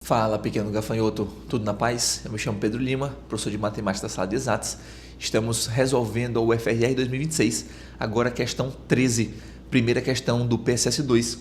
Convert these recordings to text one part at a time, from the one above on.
Fala, pequeno gafanhoto, tudo na paz? Eu me chamo Pedro Lima, professor de matemática da sala de exatas. Estamos resolvendo o UFRR 2026, agora a questão 13, primeira questão do PSS2.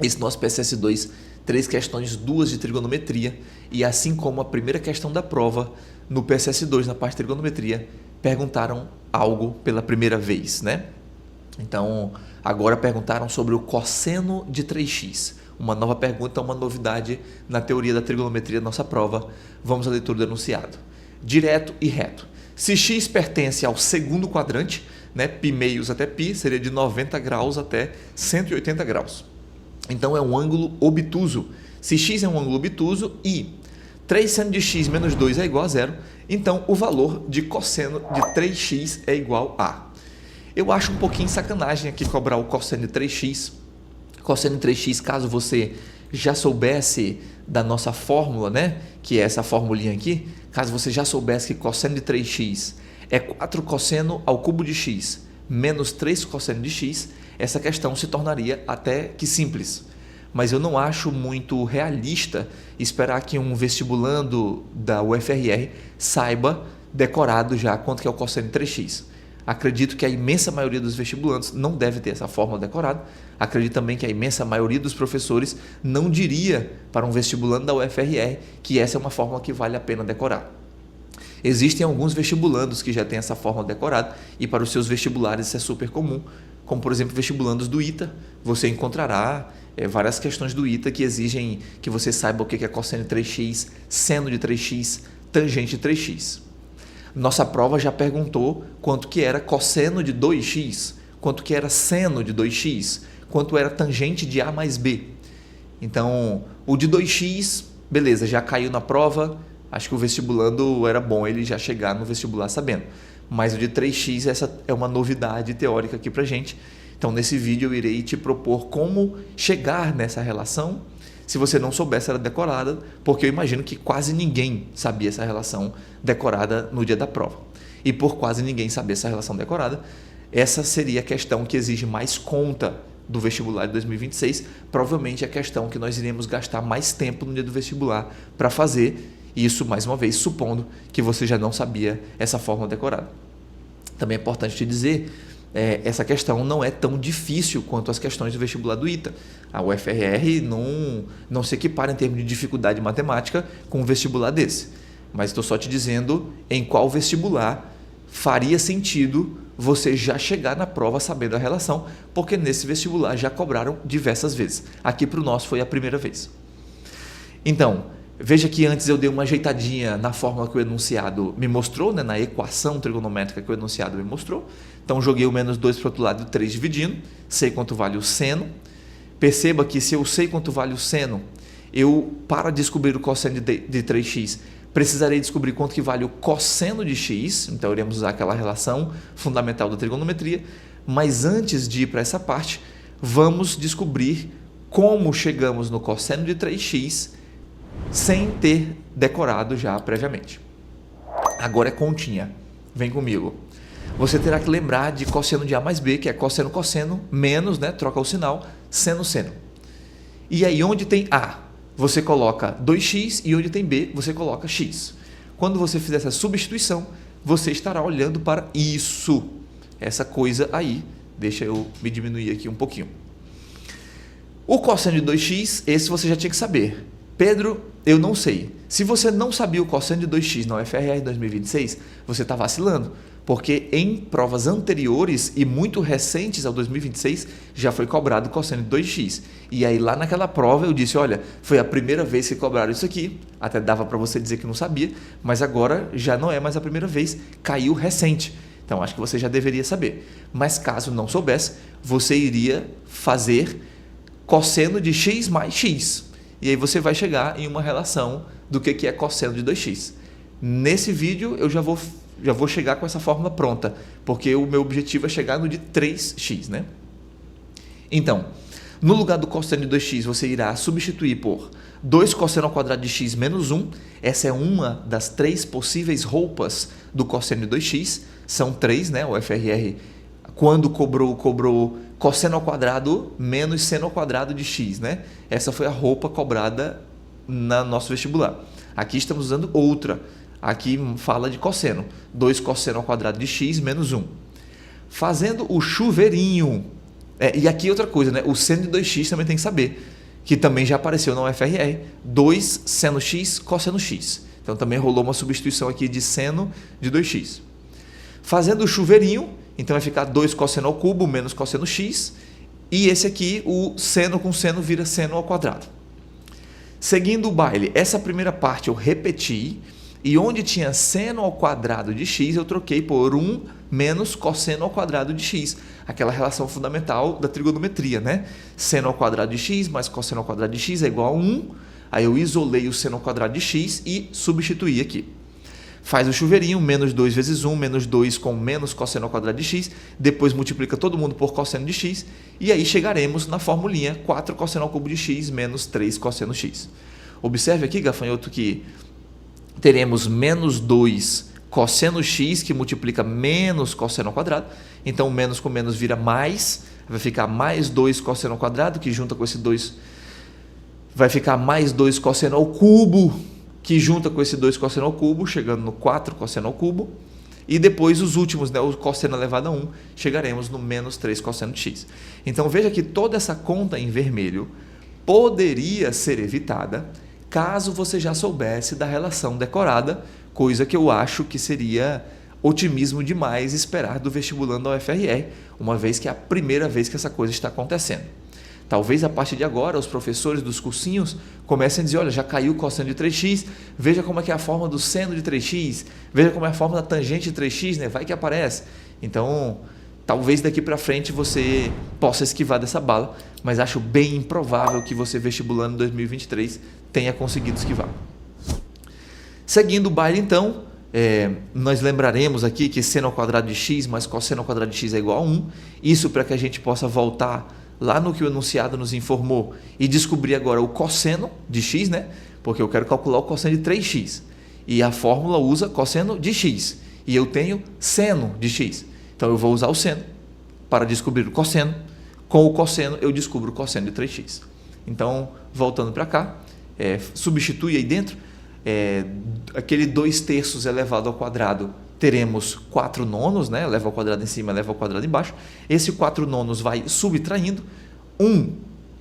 Esse nosso PSS2, 3 questões, 2 de trigonometria, e assim como a primeira questão da prova, no PSS2, na parte de trigonometria, perguntaram algo pela primeira vez, né? Então, agora perguntaram sobre o cosseno de 3x. Uma nova pergunta, uma novidade na teoria da trigonometria da nossa prova. Vamos à leitura do enunciado. Direto e reto. Se x pertence ao segundo quadrante, né, π meios até π, seria de 90 graus até 180 graus. Então, é um ângulo obtuso. Se x é um ângulo obtuso e 3 seno de x menos 2 é igual a zero, então o valor de cosseno de 3x é igual a... Eu acho um pouquinho sacanagem aqui cobrar o cosseno de 3x. Cosseno de 3x, caso você já soubesse da nossa fórmula, né? Que é essa formulinha aqui. Caso você já soubesse que cosseno de 3x é 4 cosseno ao cubo de x menos 3 cosseno de x, essa questão se tornaria até que simples. Mas eu não acho muito realista esperar que um vestibulando da UFRR saiba decorado já quanto que é o cosseno de 3x. Acredito que a imensa maioria dos vestibulantes não deve ter essa fórmula decorada. Acredito também que a imensa maioria dos professores não diria para um vestibulando da UFRR que essa é uma fórmula que vale a pena decorar. Existem alguns vestibulandos que já têm essa fórmula decorada e para os seus vestibulares isso é super comum, como por exemplo vestibulandos do ITA. Você encontrará várias questões do ITA que exigem que você saiba o que é cosseno de 3x, seno de 3x, tangente de 3x. Nossa prova já perguntou quanto que era cosseno de 2x, quanto que era seno de 2x, quanto era tangente de A mais B. Então, o de 2x, beleza, já caiu na prova, acho que o vestibulando era bom ele já chegar no vestibular sabendo. Mas o de 3x, essa é uma novidade teórica aqui pra gente. Então, nesse vídeo eu irei te propor como chegar nessa relação. Se você não soubesse, era decorada, porque eu imagino que quase ninguém sabia essa relação decorada no dia da prova. E por quase ninguém saber essa relação decorada, essa seria a questão que exige mais conta do vestibular de 2026, provavelmente a questão que nós iremos gastar mais tempo no dia do vestibular para fazer, isso mais uma vez supondo que você já não sabia essa fórmula decorada. Também é importante te dizer, essa questão não é tão difícil quanto as questões do vestibular do ITA. A UFRR não se equipara em termos de dificuldade matemática com um vestibular desse. Mas estou só te dizendo em qual vestibular faria sentido você já chegar na prova sabendo a relação, porque nesse vestibular já cobraram diversas vezes. Aqui para o nosso foi a primeira vez. Então, veja que antes eu dei uma ajeitadinha na fórmula que o enunciado me mostrou, né, na equação trigonométrica que o enunciado me mostrou. Então, joguei o menos 2 para o outro lado e o 3 dividindo. Sei quanto vale o seno. Perceba que se eu sei quanto vale o seno, eu, para descobrir o cosseno de 3x, precisarei descobrir quanto que vale o cosseno de x. Então, iremos usar aquela relação fundamental da trigonometria. Mas antes de ir para essa parte, vamos descobrir como chegamos no cosseno de 3x sem ter decorado já previamente. Agora é continha. Vem comigo. Você terá que lembrar de cosseno de A mais B, que é cosseno, cosseno, menos, né, troca o sinal, seno, seno. E aí, onde tem A, você coloca 2x e onde tem B, você coloca x. Quando você fizer essa substituição, você estará olhando para isso, essa coisa aí. Deixa eu me diminuir aqui um pouquinho. O cosseno de 2x, esse você já tinha que saber. Pedro, eu não sei. Se você não sabia o cosseno de 2x na UFRR 2026, você está vacilando, porque em provas anteriores e muito recentes ao 2026 já foi cobrado o cosseno de 2x. E aí lá naquela prova eu disse, olha, foi a primeira vez que cobraram isso aqui, até dava para você dizer que não sabia, mas agora já não é mais a primeira vez, caiu recente. Então acho que você já deveria saber. Mas caso não soubesse, você iria fazer cosseno de x mais x. E aí você vai chegar em uma relação do que é cosseno de 2x. Nesse vídeo eu já vou chegar com essa fórmula pronta, porque o meu objetivo é chegar no de 3x, né? Então, no lugar do cosseno de 2x, você irá substituir por 2 cosseno ao quadrado de x menos 1. Essa é uma das 3 possíveis roupas do cosseno de 2x. São 3, né? O FRR, quando cobrou cosseno ao quadrado menos seno ao quadrado de x, né? Essa foi a roupa cobrada no nosso vestibular. Aqui estamos usando outra. Aqui fala de cosseno. 2 cosseno ao quadrado de x menos 1. Fazendo o chuveirinho. E aqui outra coisa, né? O seno de 2x também tem que saber, que também já apareceu na UFRR. 2 seno x, cosseno x. Então também rolou uma substituição aqui de seno de 2x. Fazendo o chuveirinho, então vai ficar 2 cosseno ao cubo menos cosseno x. E esse aqui, o seno com seno vira seno ao quadrado. Seguindo o baile, essa primeira parte eu repeti. E onde tinha seno ao quadrado de x, eu troquei por 1 menos cosseno ao quadrado de x. Aquela relação fundamental da trigonometria, né? Seno ao quadrado de x mais cosseno ao quadrado de x é igual a 1. Aí eu isolei o seno ao quadrado de x e substituí aqui. Faz o chuveirinho, menos 2 vezes 1, menos 2 com menos cosseno ao quadrado de x. Depois multiplica todo mundo por cosseno de x. E aí chegaremos na formulinha 4 cosseno ao cubo de x menos 3 cosseno x. Observe aqui, gafanhoto, que teremos menos 2 cosseno x, que multiplica menos cosseno ao quadrado. Então, menos com menos vira mais. Vai ficar mais 2 cosseno ao quadrado, que junta com esse 2. Vai ficar mais 2 cosseno ao cubo, que junta com esse 2 cosseno ao cubo, chegando no 4 cosseno ao cubo. E depois os últimos, né, o cosseno elevado a 1, chegaremos no menos 3 cosseno de x. Então, veja que toda essa conta em vermelho poderia ser evitada caso você já soubesse da relação decorada, coisa que eu acho que seria otimismo demais esperar do vestibulando da UFRR, uma vez que é a primeira vez que essa coisa está acontecendo. Talvez a partir de agora os professores dos cursinhos comecem a dizer, olha, já caiu o cosseno de 3x, veja como é que é a forma do seno de 3x, veja como é a forma da tangente de 3x, né? Vai que aparece. Então, talvez daqui para frente você possa esquivar dessa bala, mas acho bem improvável que você vestibulando em 2023 tenha conseguido esquivar. Seguindo o baile, então, nós lembraremos aqui que seno ao quadrado de x mais cosseno ao quadrado de x é igual a 1. Isso para que a gente possa voltar lá no que o enunciado nos informou e descobrir agora o cosseno de x, né? Porque eu quero calcular o cosseno de 3x. E a fórmula usa cosseno de x. E eu tenho seno de x. Então eu vou usar o seno para descobrir o cosseno. Com o cosseno eu descubro o cosseno de 3x. Então, voltando para cá, substitui aí dentro, aquele 2/3 elevado ao quadrado, teremos 4/9, né? Eleva ao quadrado em cima, eleva ao quadrado embaixo. Esse 4/9 vai subtraindo. 1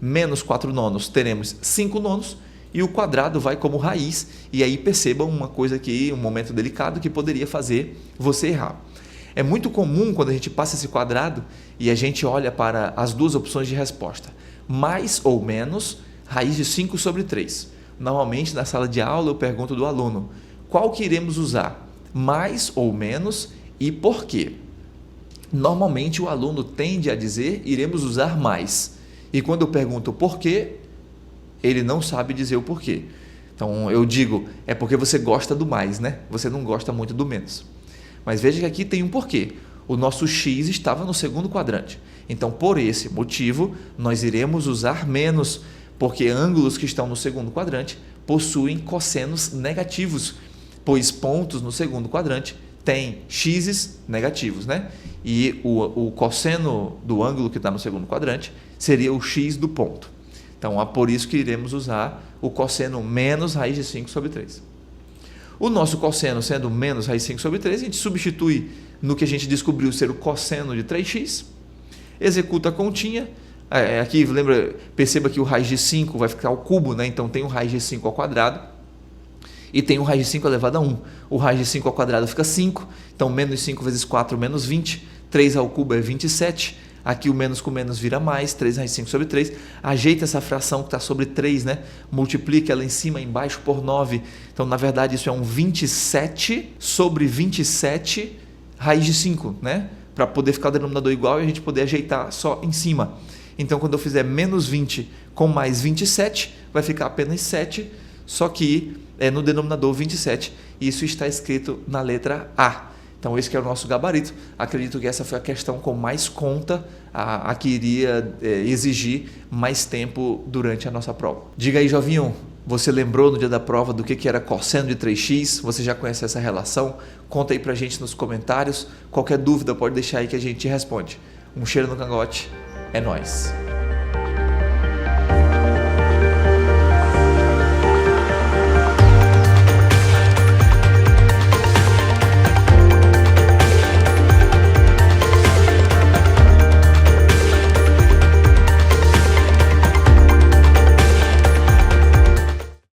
menos 4/9 teremos 5/9. E o quadrado vai como raiz. E aí percebam uma coisa aqui, um momento delicado que poderia fazer você errar. É muito comum quando a gente passa esse quadrado e a gente olha para as duas opções de resposta. Mais ou menos raiz de 5 sobre 3. Normalmente na sala de aula eu pergunto do aluno, qual que iremos usar? Mais ou menos e por quê? Normalmente o aluno tende a dizer, iremos usar mais. E quando eu pergunto por quê, ele não sabe dizer o porquê. Então eu digo, é porque você gosta do mais, né? Você não gosta muito do menos. Mas veja que aqui tem um porquê. O nosso x estava no segundo quadrante. Então, por esse motivo, nós iremos usar menos, porque ângulos que estão no segundo quadrante possuem cossenos negativos, pois pontos no segundo quadrante têm x's negativos, né? E o cosseno do ângulo que está no segundo quadrante seria o x do ponto. Então, é por isso que iremos usar o cosseno menos raiz de 5 sobre 3. O nosso cosseno sendo menos raiz de 5 sobre 3, a gente substitui no que a gente descobriu ser o cosseno de 3x, executa a continha. Aqui, perceba que o raiz de 5 vai ficar ao cubo, né? Então tem o raiz de 5 ao quadrado e tem o raiz de 5 elevado a 1. O raiz de 5 ao quadrado fica 5, então menos 5 vezes 4 menos 20, 3 ao cubo é 27. Aqui o menos com menos vira mais, 3 raiz de 5 sobre 3. Ajeita essa fração que está sobre 3, né? Multiplica ela em cima e embaixo por 9. Então, na verdade, isso é um 27 sobre 27 raiz de 5, né? Para poder ficar o denominador igual e a gente poder ajeitar só em cima. Então, quando eu fizer menos 20 com mais 27, vai ficar apenas 7, só que no denominador 27. Isso está escrito na letra A. Então, esse que é o nosso gabarito. Acredito que essa foi a questão com mais conta, a que iria exigir mais tempo durante a nossa prova. Diga aí, jovinho, você lembrou no dia da prova do que era cosseno de 3x? Você já conhece essa relação? Conta aí pra gente nos comentários. Qualquer dúvida pode deixar aí que a gente responde. Um cheiro no cangote. É nóis!